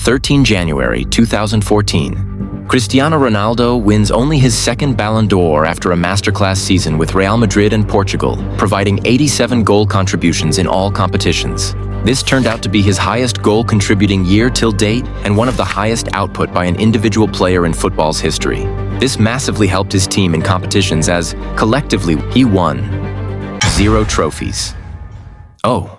13 January 2014. Cristiano Ronaldo wins only his second Ballon d'Or after a masterclass season with Real Madrid and Portugal, providing 87 goal contributions in all competitions. This turned out to be his highest goal-contributing year till date and one of the highest output by an individual player in football's history. This massively helped his team in competitions as, collectively, he won 0 trophies. Oh.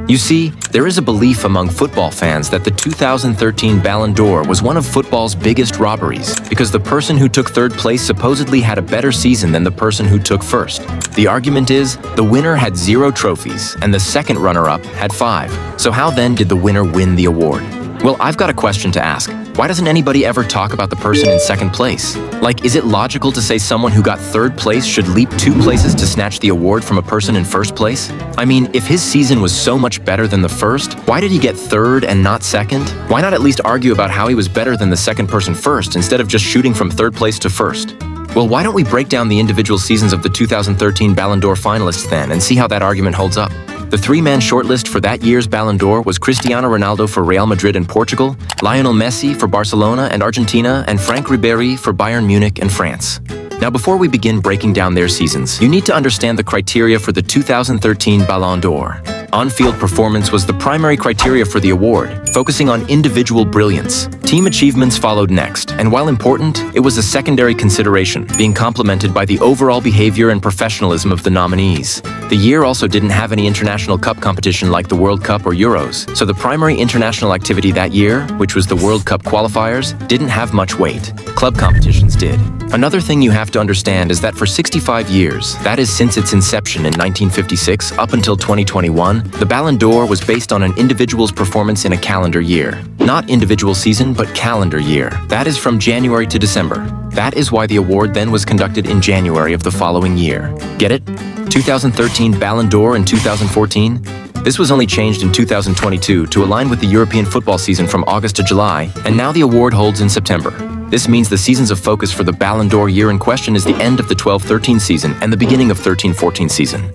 You see, there is a belief among football fans that the 2013 Ballon d'Or was one of football's biggest robberies because the person who took third place supposedly had a better season than the person who took first. The argument is, the winner had 0 trophies and the second runner-up had 5. So how then did the winner win the award? Well, I've got a question to ask. Why doesn't anybody ever talk about the person in second place? Like, is it logical to say someone who got third place should leap 2 places to snatch the award from a person in first place? I mean, if his season was so much better than the first, why did he get third and not second? Why not at least argue about how he was better than the second person first instead of just shooting from third place to first? Well, why don't we break down the individual seasons of the 2013 Ballon d'Or finalists then and see how that argument holds up? The 3-man shortlist for that year's Ballon d'Or was Cristiano Ronaldo for Real Madrid and Portugal, Lionel Messi for Barcelona and Argentina, and Franck Ribéry for Bayern Munich and France. Now, before we begin breaking down their seasons, you need to understand the criteria for the 2013 Ballon d'Or. On-field performance was the primary criteria for the award, focusing on individual brilliance. Team achievements followed next, and while important, it was a secondary consideration, being complemented by the overall behavior and professionalism of the nominees. The year also didn't have any international cup competition like the World Cup or Euros, so the primary international activity that year, which was the World Cup qualifiers, didn't have much weight. Club competitions did. Another thing you have to understand is that for 65 years, that is since its inception in 1956 up until 2021, the Ballon d'Or was based on an individual's performance in a calendar year. Not individual season, but calendar year. That is from January to December. That is why the award then was conducted in January of the following year. Get it? 2013 Ballon d'Or in 2014? This was only changed in 2022 to align with the European football season from August to July, and now the award holds in September. This means the seasons of focus for the Ballon d'Or year in question is the end of the 12-13 season and the beginning of 13-14 season.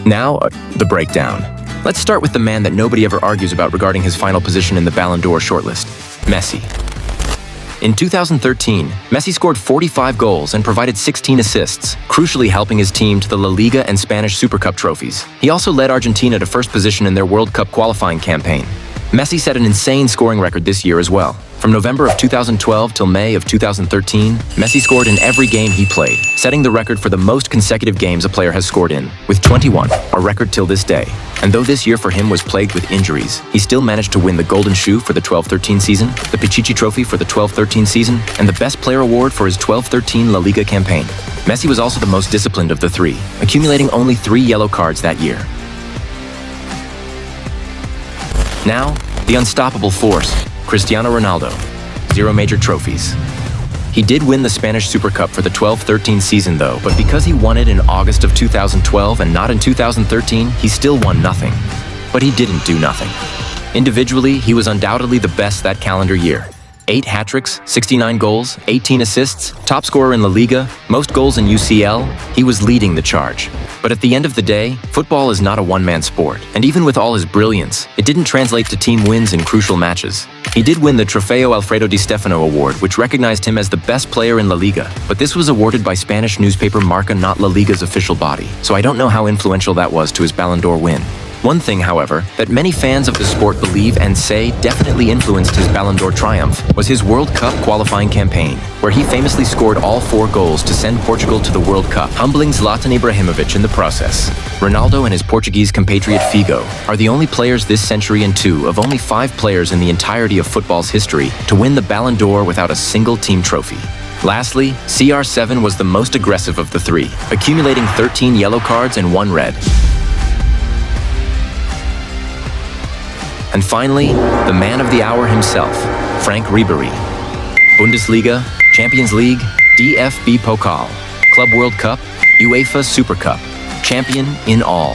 Now, the breakdown. Let's start with the man that nobody ever argues about regarding his final position in the Ballon d'Or shortlist, Messi. In 2013, Messi scored 45 goals and provided 16 assists, crucially helping his team to the La Liga and Spanish Super Cup trophies. He also led Argentina to first position in their World Cup qualifying campaign. Messi set an insane scoring record this year as well. From November of 2012 till May of 2013, Messi scored in every game he played, setting the record for the most consecutive games a player has scored in, with 21, a record till this day. And though this year for him was plagued with injuries, he still managed to win the Golden Shoe for the 12-13 season, the Pichichi Trophy for the 12-13 season, and the Best Player Award for his 12-13 La Liga campaign. Messi was also the most disciplined of the 3, accumulating only 3 yellow cards that year. Now, the unstoppable force, Cristiano Ronaldo. 0 major trophies. He did win the Spanish Super Cup for the 12-13 season though, but because he won it in August of 2012 and not in 2013, he still won nothing. But he didn't do nothing. Individually, he was undoubtedly the best that calendar year. 8 hat-tricks, 69 goals, 18 assists, top scorer in La Liga, most goals in UCL, he was leading the charge. But at the end of the day, football is not a one-man sport, and even with all his brilliance, it didn't translate to team wins in crucial matches. He did win the Trofeo Alfredo Di Stefano award, which recognized him as the best player in La Liga, but this was awarded by Spanish newspaper Marca, not La Liga's official body, so I don't know how influential that was to his Ballon d'Or win. One thing, however, that many fans of the sport believe and say definitely influenced his Ballon d'Or triumph was his World Cup qualifying campaign, where he famously scored all 4 goals to send Portugal to the World Cup, humbling Zlatan Ibrahimovic in the process. Ronaldo and his Portuguese compatriot Figo are the only players this century and 2 of only 5 players in the entirety of football's history to win the Ballon d'Or without a single team trophy. Lastly, CR7 was the most aggressive of the 3, accumulating 13 yellow cards and 1 red. And finally, the man of the hour himself, Franck Ribéry. Bundesliga, Champions League, DFB Pokal, Club World Cup, UEFA Super Cup, champion in all.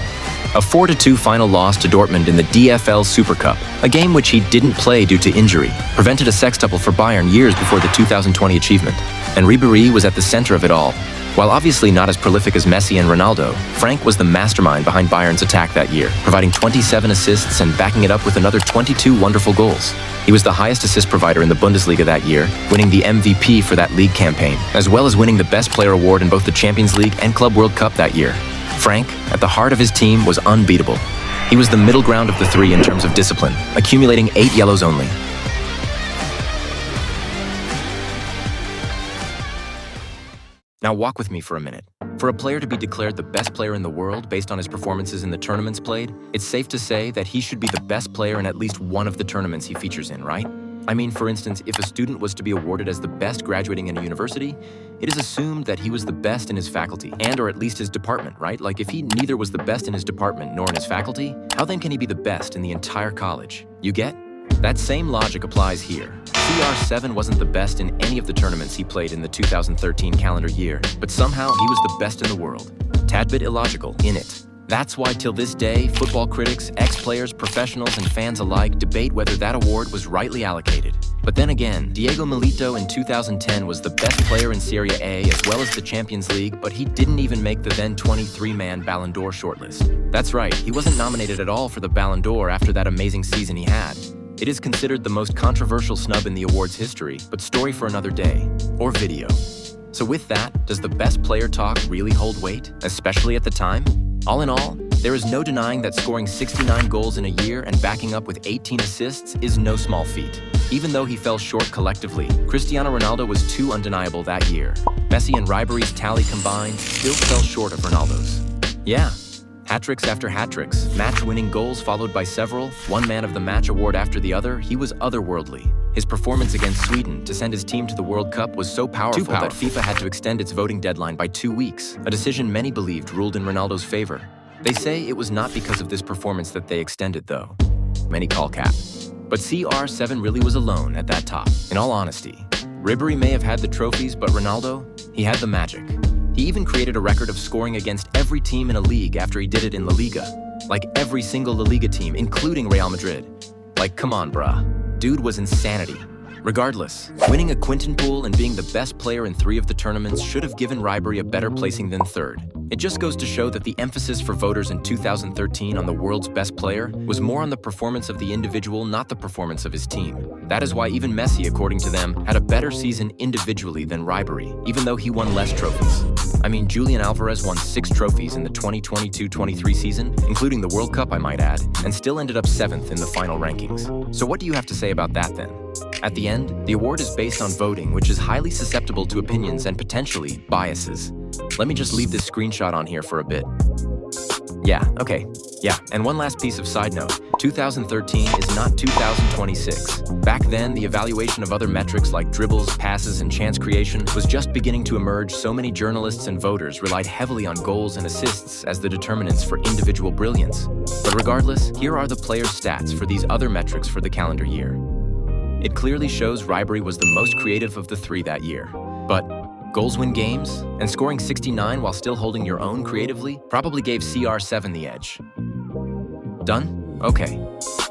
A 4-2 final loss to Dortmund in the DFL Super Cup, a game which he didn't play due to injury, prevented a sextuple for Bayern years before the 2020 achievement. And Ribery was at the center of it all. While obviously not as prolific as Messi and Ronaldo, Franck was the mastermind behind Bayern's attack that year, providing 27 assists and backing it up with another 22 wonderful goals. He was the highest assist provider in the Bundesliga that year, winning the MVP for that league campaign, as well as winning the Best Player award in both the Champions League and Club World Cup that year. Franck, at the heart of his team, was unbeatable. He was the middle ground of the three in terms of discipline, accumulating 8 yellows only. Now walk with me for a minute. For a player to be declared the best player in the world based on his performances in the tournaments played, it's safe to say that he should be the best player in at least one of the tournaments he features in, right? I mean, for instance, if a student was to be awarded as the best graduating in a university, it is assumed that he was the best in his faculty, and or at least his department, right? Like if he neither was the best in his department nor in his faculty, how then can he be the best in the entire college? You get? That same logic applies here. CR7 wasn't the best in any of the tournaments he played in the 2013 calendar year, but somehow he was the best in the world. Tad bit illogical, innit? That's why till this day, football critics, ex-players, professionals, and fans alike debate whether that award was rightly allocated. But then again, Diego Milito in 2010 was the best player in Serie A as well as the Champions League, but he didn't even make the then 23-man Ballon d'Or shortlist. That's right, he wasn't nominated at all for the Ballon d'Or after that amazing season he had. It is considered the most controversial snub in the award's history, but story for another day, or video. So with that, does the best player talk really hold weight, especially at the time? All in all, there is no denying that scoring 69 goals in a year and backing up with 18 assists is no small feat. Even though he fell short collectively, Cristiano Ronaldo was too undeniable that year. Messi and Ribery's tally combined still fell short of Ronaldo's. Yeah. Hat-tricks after hat-tricks, match-winning goals followed by several, one man of the match award after the other, he was otherworldly. His performance against Sweden to send his team to the World Cup was so powerful that FIFA had to extend its voting deadline by 2 weeks, a decision many believed ruled in Ronaldo's favor. They say it was not because of this performance that they extended, though. Many call cap. But CR7 really was alone at that top, in all honesty. Ribery may have had the trophies, but Ronaldo, he had the magic. He even created a record of scoring against every team in a league after he did it in La Liga. Like every single La Liga team, including Real Madrid. Like, come on, bruh. Dude was insanity. Regardless, winning a quintuple and being the best player in 3 of the tournaments should have given Ribery a better placing than 3rd. It just goes to show that the emphasis for voters in 2013 on the world's best player was more on the performance of the individual, not the performance of his team. That is why even Messi, according to them, had a better season individually than Ribery, even though he won less trophies. I mean, Julian Alvarez won 6 trophies in the 2022-23 season, including the World Cup, I might add, and still ended up 7th in the final rankings. So what do you have to say about that then? At the end, the award is based on voting, which is highly susceptible to opinions and potentially biases. Let me just leave this screenshot on here for a bit. And one last piece of side note, 2013 is not 2026. Back then, the evaluation of other metrics like dribbles, passes, and chance creation was just beginning to emerge. So many journalists and voters relied heavily on goals and assists as the determinants for individual brilliance. But regardless, here are the players' stats for these other metrics for the calendar year. It clearly shows Ribery was the most creative of the 3 that year. But goals win games, and scoring 69 while still holding your own creatively probably gave CR7 the edge. Done? Okay.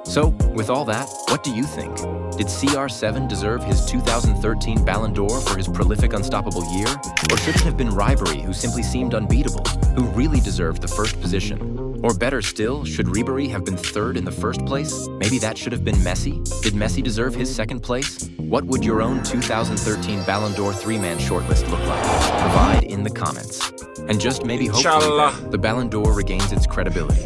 So, with all that, what do you think? Did CR7 deserve his 2013 Ballon d'Or for his prolific, unstoppable year? Or should it have been Ribery, who simply seemed unbeatable, who really deserved the first position? Or better still, should Ribery have been 3rd in the first place? Maybe that should have been Messi? Did Messi deserve his 2nd place? What would your own 2013 Ballon d'Or 3-man shortlist look like? Provide in the comments. And just maybe hopefully the Ballon d'Or regains its credibility.